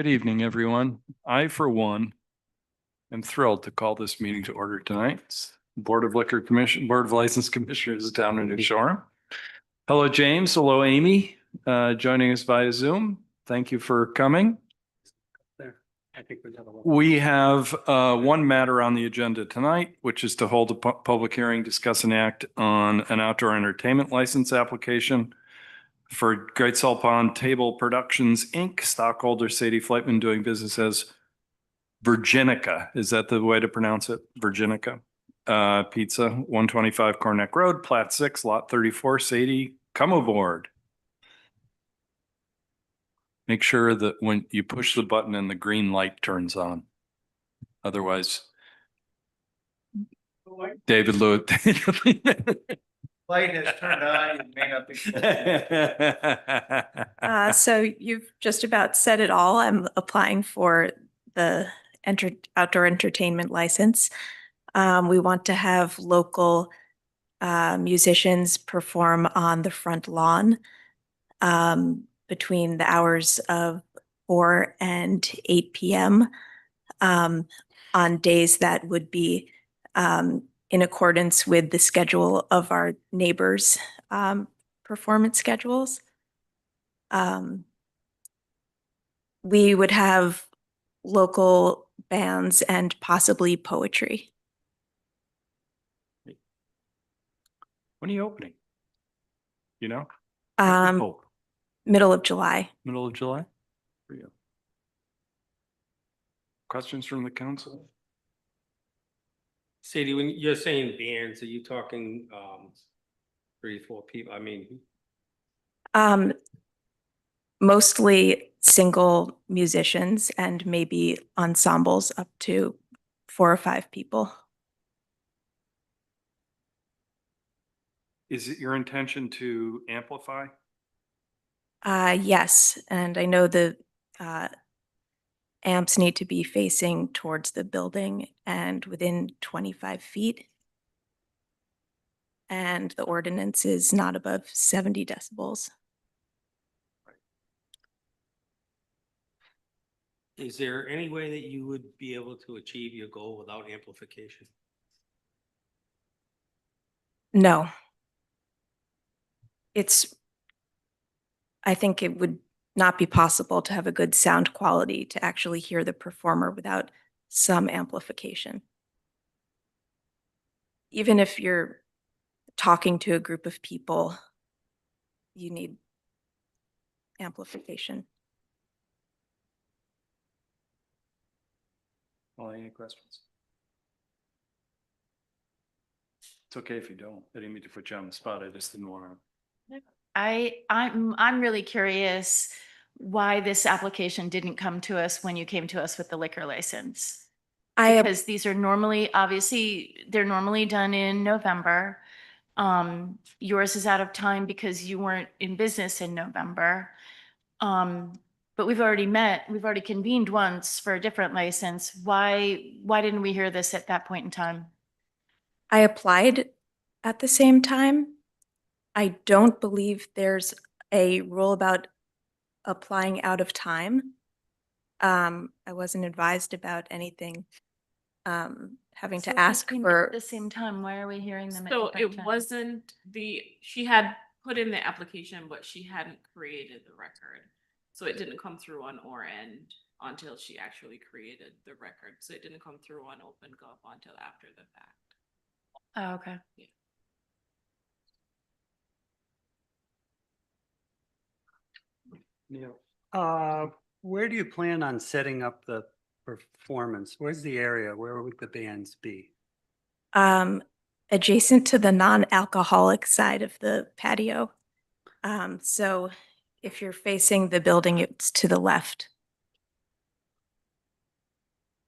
Good evening, everyone. I, for one, am thrilled to call this meeting to order tonight. Board of License Commissioners is down in New Shore. Hello, James. Hello, Amy, joining us via Zoom. Thank you for coming. We have one matter on the agenda tonight, which is to hold a public hearing, discuss an act on an outdoor entertainment license application for Great Salt Pond Table Productions, Inc., stockholder Sadie Flightman, doing business as Virginica. Is that the way to pronounce it? Virginica. Pizza, 125 Corneck Road, Plat 6, Lot 34. Sadie, come aboard. Make sure that when you push the button and the green light turns on. Otherwise, David Lewis. Light has turned on, you may not be. So you've just about said it all. I'm applying for the outdoor entertainment license. We want to have local musicians perform on the front lawn between the hours of 4 and 8 p.m. On days that would be in accordance with the schedule of our neighbors' performance schedules. We would have local bands and possibly poetry. When are you opening? You know? Middle of July. Middle of July? For you. Questions from the council? Sadie, when you're saying bands, are you talking 3, 4 people? I mean, Mostly single musicians and maybe ensembles up to 4 or 5 people. Is it your intention to amplify? Yes, and I know the amps need to be facing towards the building and within 25 feet. And the ordinance is not above 70 decibels. is there any way that you would be able to achieve your goal without amplification? No. I think it would not be possible to have a good sound quality to actually hear the performer without some amplification. Even if you're talking to a group of people, you need amplification. Well, any questions? It's okay if you don't. I didn't mean to put you on the spot. I just didn't want to. I'm really curious why this application didn't come to us when you came to us with the liquor license. Because these are normally, obviously, they're normally done in November. Yours is out of time because you weren't in business in November. But we've already met, we've already convened once for a different license. Why didn't we hear this at that point in time? I applied at the same time. I don't believe there's a rule about applying out of time. I wasn't advised about anything having So to if we ask came for. At the same time, why are we hearing them at So different it times? wasn't she had put in the application, but she hadn't created the record. So it didn't come through on our end until she actually created the record. So it didn't come through on OpenGov until after the fact. Oh, okay. Yeah. Where do you plan on setting up the performance? Where's the area? Where would the bands be? Adjacent to the non-alcoholic side of the patio. So if you're facing the building, it's to the left.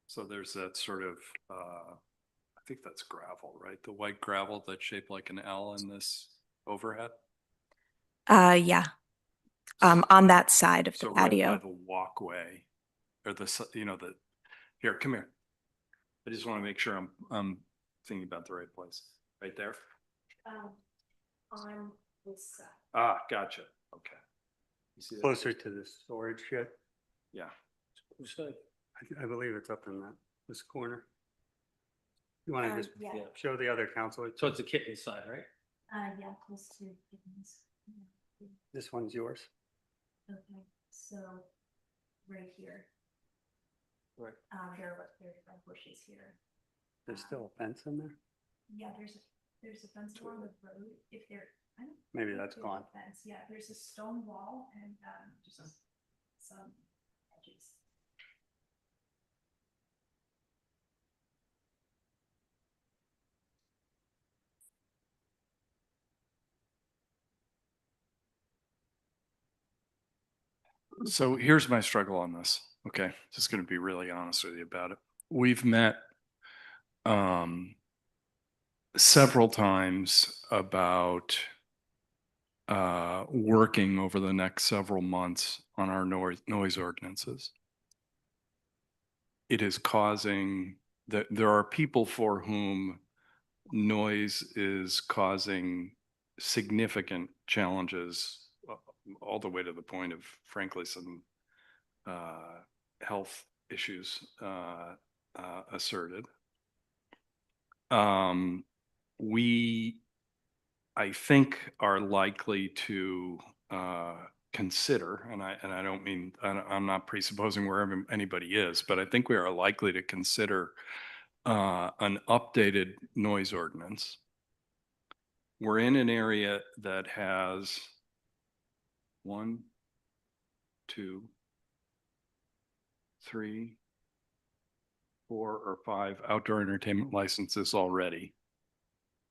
So there's that sort of, I think that's gravel, right? The white gravel that's shaped like an L in this overhead. Yeah. On that side of the So right patio. by the walkway or here, come here. I just want to make sure I'm thinking about the right place. Right there. On this side. Ah, gotcha. Okay. You see that? Closer to the storage shed? Yeah. I believe it's up in this corner. You want to just Yeah. show the other council? So it's the kitten side, right? Yeah, close to kittens. This one's yours. Okay, so right here. Right. There are bushes here. There's still a fence in there? Yeah, there's a fence along the road. If there, I don't. Maybe think that's there's a gone. Fence, yeah, there's a stone wall and, just some edges. So here's my struggle on this. Okay, just going to be really honest with you about it. We've met several times about working over the next several months on our noise ordinances. It is causing that there are people for whom noise is causing significant challenges, all the way to the point of, frankly, some health issues asserted. We, I think, are likely to consider, and I don't mean, I'm not presupposing wherever anybody is, but I think we are likely to consider an updated noise ordinance. We're in an area that has 1, 2, 3, 4 or 5 outdoor entertainment licenses already.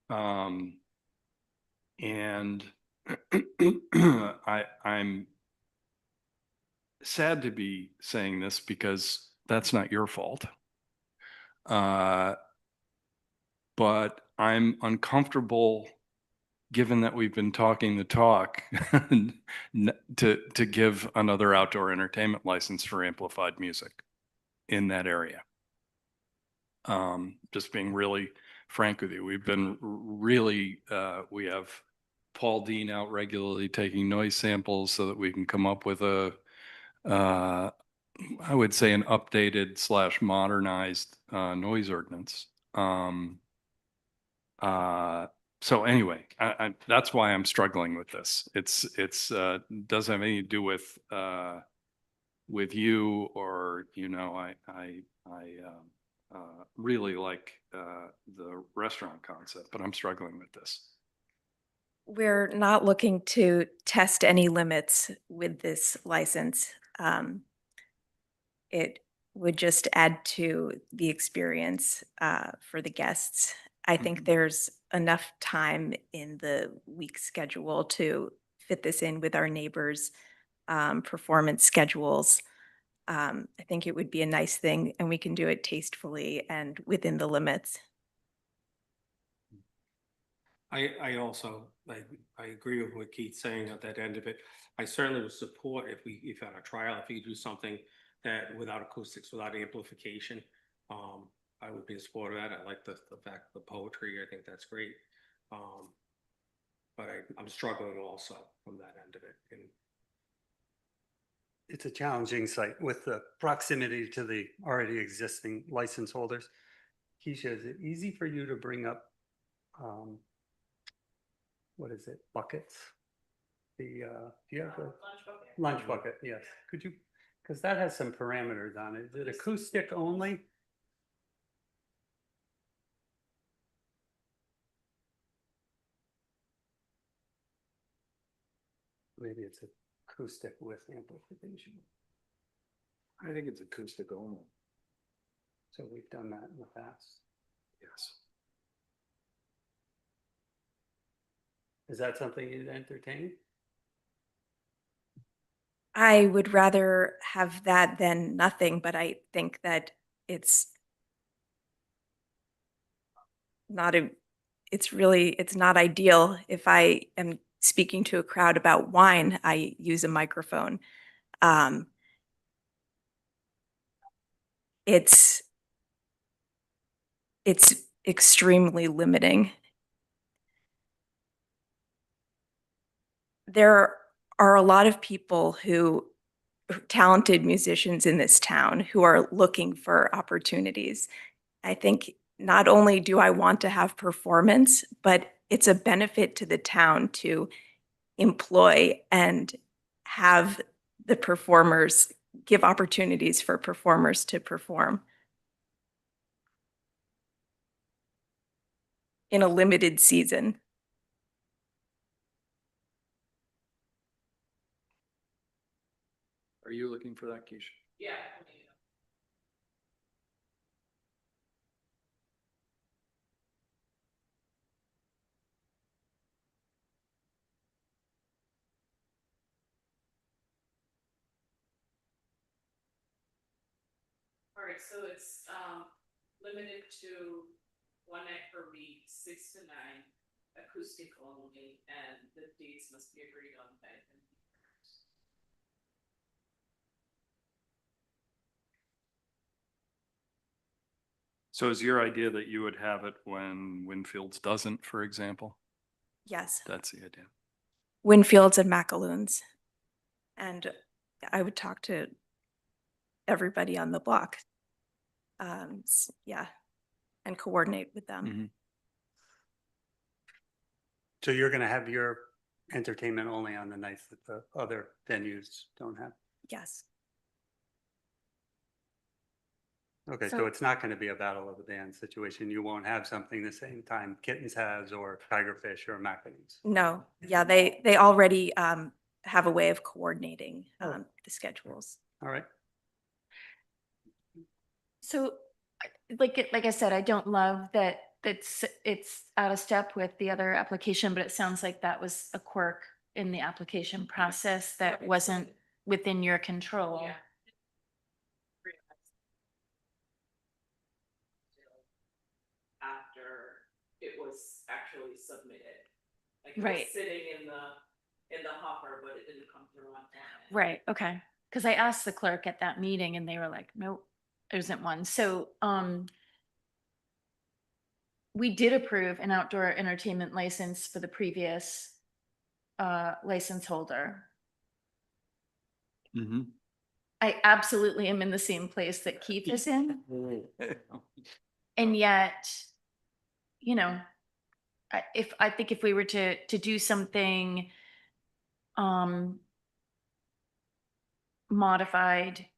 And I'm sad to be saying this because that's not your fault. But I'm uncomfortable, given that we've been talking the talk, to give another outdoor entertainment license for amplified music in that area. Just being really frank with you, we've been really, we have Paul Dean out regularly taking noise samples so that we can come up with a, I would say, an updated / modernized noise ordinance. So anyway, that's why I'm struggling with this. It's doesn't have anything to do with you, or, you know, I really like the restaurant concept, but I'm struggling with this. We're not looking to test any limits with this license. It would just add to the experience for the guests. I think there's enough time in the week schedule to fit this in with our neighbors' performance schedules. I think it would be a nice thing, and we can do it tastefully and within the limits. I also, I agree with what Keith's saying at that end of it. I certainly would support if at a trial, if you could do something that without acoustics, without amplification, I would be in support of that. I like the fact of the poetry. I think that's great. But I'm struggling also from that end of it. And It's a challenging site with the proximity to the already existing license holders. Keisha, is it easy for you to bring up, what is it, buckets? Do you have a lunch bucket? Yes. Could you, because that has some parameters on it. Is it acoustic only? Maybe it's acoustic with amplification. I think it's acoustic only. So we've done that in the past. Yes. Is that something you'd entertain? I would rather have that than nothing, but I think that it's not it's not ideal. If I am speaking to a crowd about wine, I use a microphone. It's extremely limiting. There are a lot of people who talented musicians in this town who are looking for opportunities. I think not only do I want to have performance, but it's a benefit to the town to employ and have the performers, give opportunities for performers to perform in a limited season. Are you looking for that, Keisha? Yeah. All right, so it's limited to one night per week, 6 to 9, acoustic only, and the dates must be agreed on by the members. So is your idea that you would have it when Winfield's doesn't, for example? Yes, That's the idea. Winfields and Macaloons. And I would talk to everybody on the block. Yeah, and coordinate with them. Mhm. So you're gonna have your entertainment only on the nights that the other venues don't have? Yes. Okay, so it's not gonna be a battle of the bands situation. You won't have something the same time Kittens has or Tigerfish or Maccabees. No, yeah, they already have a way of coordinating Oh. the schedules. All right. So, like I said, I don't love that it's out of step with the other application, but it sounds like that was a quirk in the application process that wasn't within your control. Yeah. After it was actually submitted. Like it Right. was sitting in the hopper, but it didn't come through on time. Right, okay. Because I asked the clerk at that meeting and they were like, nope, there isn't one. So, we did approve an outdoor entertainment license for the previous license holder. Mhm. I absolutely am in the same place that Keith is in. And yet, you know, I think if we were to do something modified,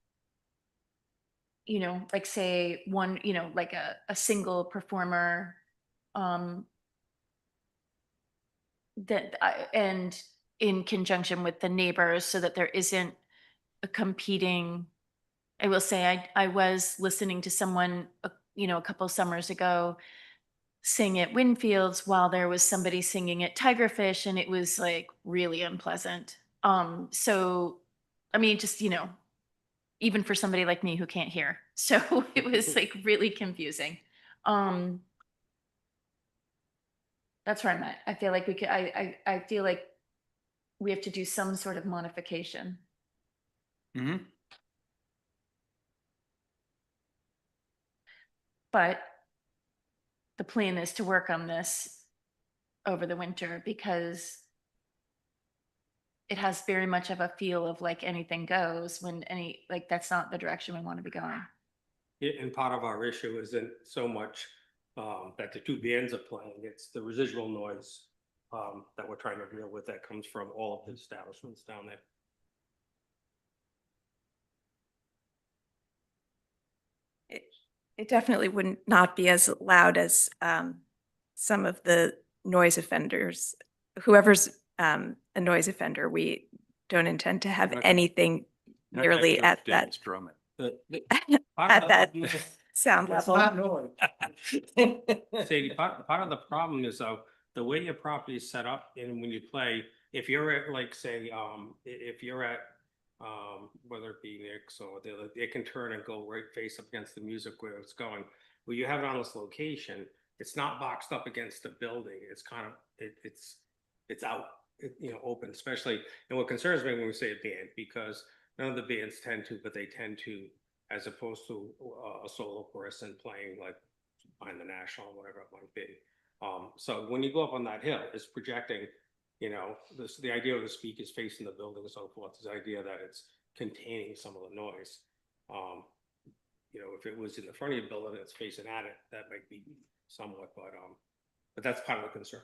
you know, like say one, you know, like a single performer, and in conjunction with the neighbors so that there isn't a competing. I will say I was listening to someone, you know, a couple summers ago sing at Winfields while there was somebody singing at Tigerfish, and it was like really unpleasant. So I mean, just, you know, even for somebody like me who can't hear. So it was like really confusing. That's where I'm at. I feel like we could, I feel like we have to do some sort of modification. Mhm. But the plan is to work on this over the winter because it has very much of a feel of like anything goes when like that's not the direction we want to be going. Yeah, and part of our issue isn't so much that the two bands are playing, it's the residual noise that we're trying to deal with that comes from all of the establishments down there. It definitely wouldn't not be as loud as some of the noise offenders. Whoever's a noise offender, we don't intend to have You're not gonna- anything You're not gonna nearly have at Daniel's that drum it. at that sound level. Sadie, part of the problem is the way your property is set up and when you play, if you're at like, say, if you're at whether it be Nick's or it can turn and go right face up against the music where it's going. Where you have it on this location, it's not boxed up against the building. It's kind of, it's out, you know, open, especially, and what concerns me when we say a band, because none of the bands tend to, but they tend to, as opposed to a solo person playing like behind the National or whatever it might be. So when you go up on that hill, it's projecting, you know, the idea of the speakers facing the building and so forth, is the idea that it's containing some of the noise. You know, if it was in the front of your building that's facing at it, that might be somewhat, but that's part of the concern.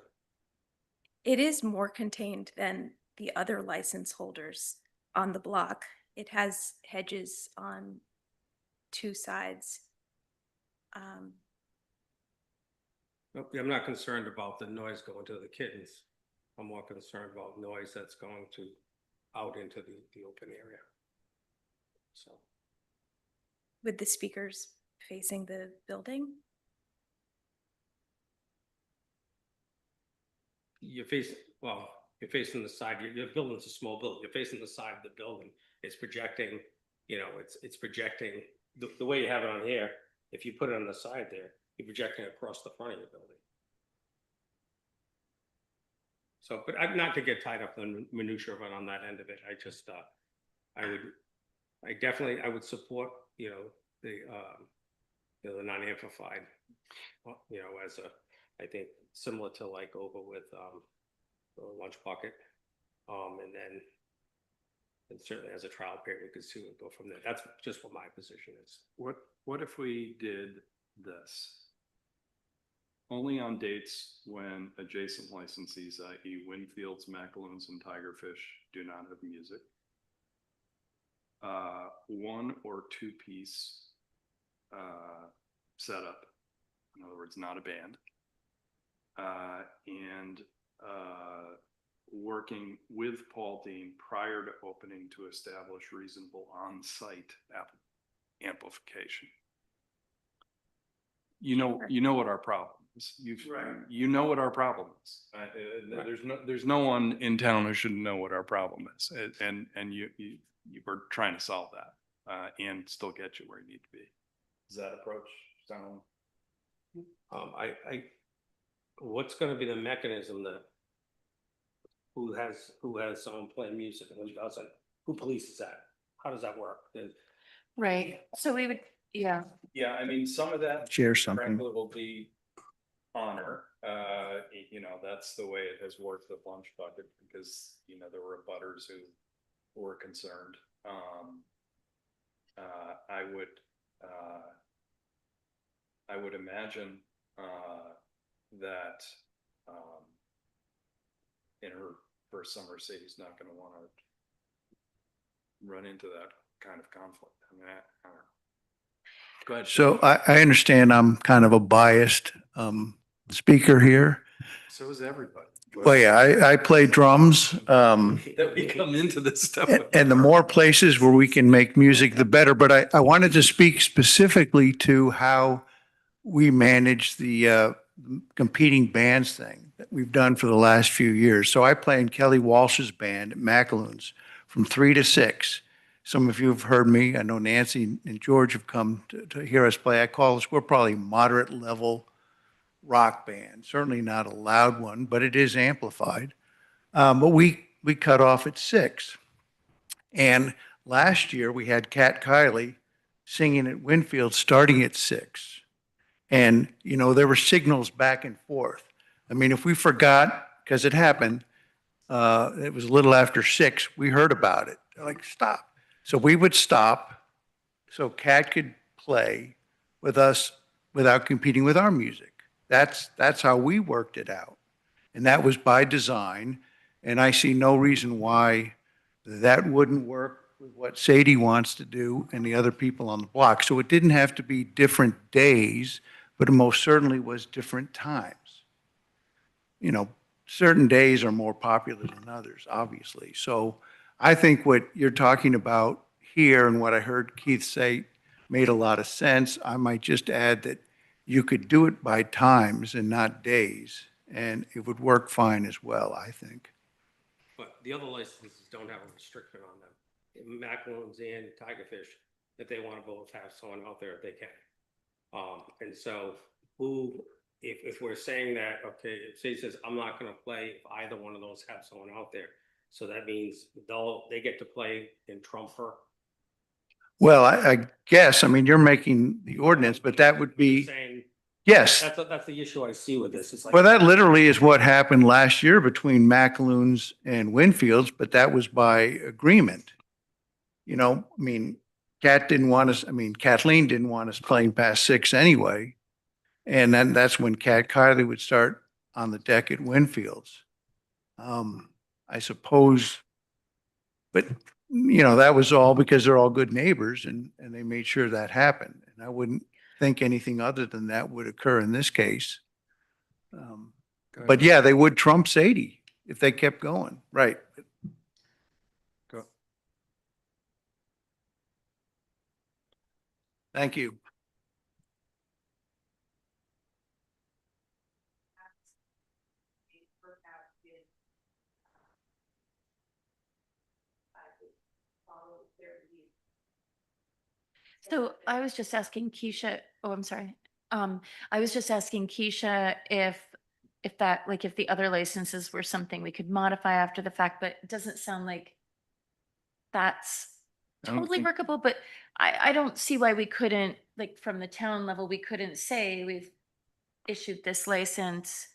It is more contained than the other license holders on the block. It has hedges on 2 sides. I'm not concerned about the noise going to the kittens. I'm more concerned about noise that's going to out into the open area. So, With the speakers facing the building? you're facing the side, your building's a small building, you're facing the side of the building. It's projecting, you know, it's projecting, the way you have it on here, if you put it on the side there, you're projecting across the front of your building. So, but I'm not to get tied up in minutia of it on that end of it. I just, I would support, you know, the non-amplified, you know, as I think similar to like over with, the lunch bucket. And certainly as a trial period, we could see it go from there. That's just what my position is. What if we did this? Only on dates when adjacent licensees, i.e. Winfields, Macaloons, and Tigerfish do not have music. 1 or 2 piece setup. In other words, not a band. And working with Paul Dean prior to opening to establish reasonable on-site amplification. You know what our problem is. You know what our problem is. There's no one in town who shouldn't know what our problem is, and you were trying to solve that and still get you where you need to be. Does that approach sound? What's going to be the mechanism that who has someone playing music and who doesn't? Who polices that? How does that work? Right. So we would, yeah. Yeah, I mean, some of that. Share something. Frankly, will be honor. You know, that's the way it has worked with Lunch Bucket because, you know, there were abutters who were concerned. I would imagine that in her first summer, Sadie's not going to want to run into that kind of conflict. I mean, I don't know. Go ahead. So I understand I'm kind of a biased speaker here. So is everybody. Well, yeah, I play drums. That we come into this stuff. And the more places where we can make music, the better. But I wanted to speak specifically to how we manage the competing bands thing that we've done for the last few years. So I play in Kelly Walsh's band at Macaloons from 3 to 6. Some of you have heard me. I know Nancy and George have come to hear us play. I call us, we're probably moderate level rock band. Certainly not a loud one, but it is amplified. But we cut off at 6. And last year we had Kat Kiley singing at Winfield starting at 6. And, you know, there were signals back and forth. I mean, if we forgot, because it happened, it was a little after 6, we heard about it. They're like, stop. So we would stop so Kat could play with us without competing with our music. That's how we worked it out. And that was by design. And I see no reason why that wouldn't work with what Sadie wants to do and the other people on the block. So it didn't have to be different days, but it most certainly was different times. You know, certain days are more popular than others, obviously. So I think what you're talking about here and what I heard Keith say made a lot of sense. I might just add that you could do it by times and not days, and it would work fine as well, I think. But the other licenses don't have a restriction on them. Macaloons and Tigerfish, if they want to both have someone out there, they can. And so if we're saying that, okay, if Sadie says, I'm not going to play if either one of those have someone out there. So that means they get to play in trump her. Well, I guess, I mean, you're making the ordinance, but that would be, Saying, yes. that's the issue I see with this. It's like, Well, that literally is what happened last year between Macaloons and Winfields, but that was by agreement. you know, I mean, Kathleen didn't want us playing past 6 anyway. And then that's when Kylie would start on the deck at Winfield's. I suppose, but you know, that was all because they're all good neighbors and they made sure that happened. And I wouldn't think anything other than that would occur in this case. But yeah, they would trump Sadie if they kept going. Right. Go. Thank you. So I was just asking Keisha, oh, I'm sorry. I was just asking Keisha if that, like, if the other licenses were something we could modify after the fact, but it doesn't sound like that's I don't totally think- workable, but I don't see why we couldn't, like, from the town level, we couldn't say we've issued this license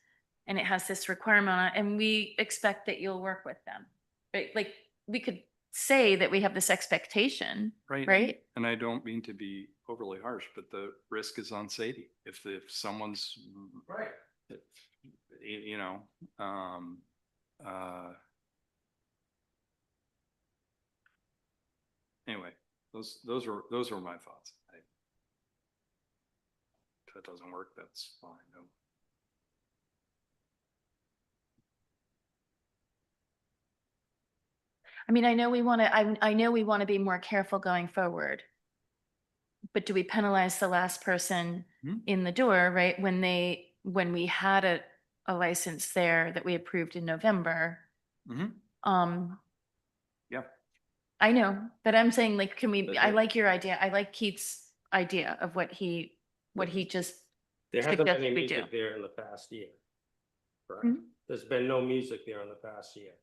and it has this requirement on it, and we expect that you'll work with them. Right? Like, we could say that we have this expectation, right? And I don't mean to be overly harsh, but the risk is on Sadie. If someone's. Right. You know, anyway, those are my thoughts. If that doesn't work, that's fine. No. I mean, I know we want to, I know we want to be more careful going forward. But do we penalize the last person Hmm. in the door, right? When we had a license there that we approved in November? Mhm. Yeah. I know, but I'm saying, like, can we, But I there- like your idea. I like Keith's idea of what he just, There hasn't been Suggest any we music do. there in the past year. Correct? Hmm? There's been no music there in the past year.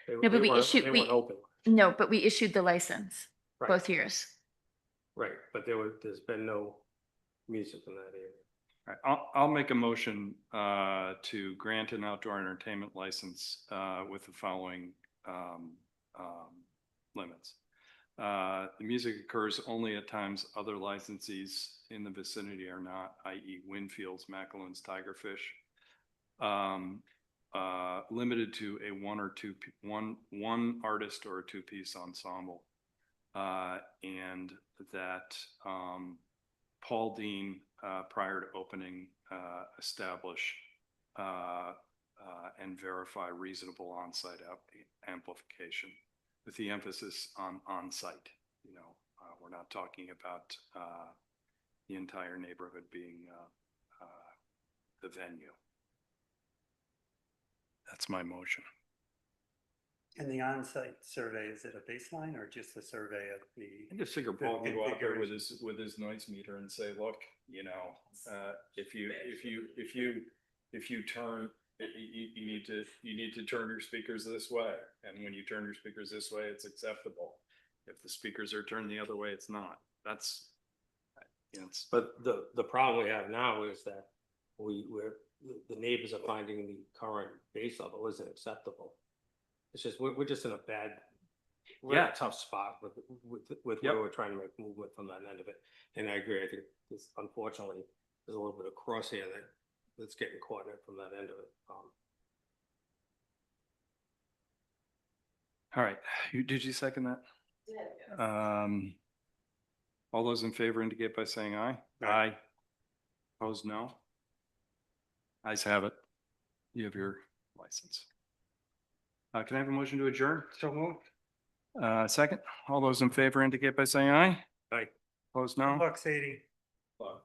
No, but we issued- They we- weren't open, no, but we issued the license right, both years. right, but there's been no music in that area. All right, I'll make a motion to grant an outdoor entertainment license with the following limits. The music occurs only at times other licensees in the vicinity are not, i.e. Winfields, Macaloons, Tigerfish. Limited to a one artist or a 2-piece ensemble. And that Paul Dean, prior to opening, establish and verify reasonable on-site amplification with the emphasis on on-site. You know, we're not talking about the entire neighborhood being the venue. That's my motion. And the on-site survey, is it a baseline or just a survey of the? I just figure the Paul can go out there with configuration? his noise meter and say, look, you know, if you turn, you need to turn your speakers this way. And when you turn your speakers this way, it's acceptable. If the speakers are turned the other way, it's not. That's, you know, it's, But the problem we have now is that the neighbors are finding the current base level isn't acceptable. It's just, we're just in a bad, we're in Yeah. a tough spot with Yep. where we're trying to make movement from that end of it. And I agree, I think this, unfortunately, there's a little bit of crosshair that's getting caught in it from that end of it. all right. Did you second that? All those in favor indicate by saying aye. Aye. Opposed, no. Ayes have it. You have your license. Can I have a motion to adjourn? So moved. Second, all those in favor indicate by saying aye. Aye. Opposed, no. $1.80. Well,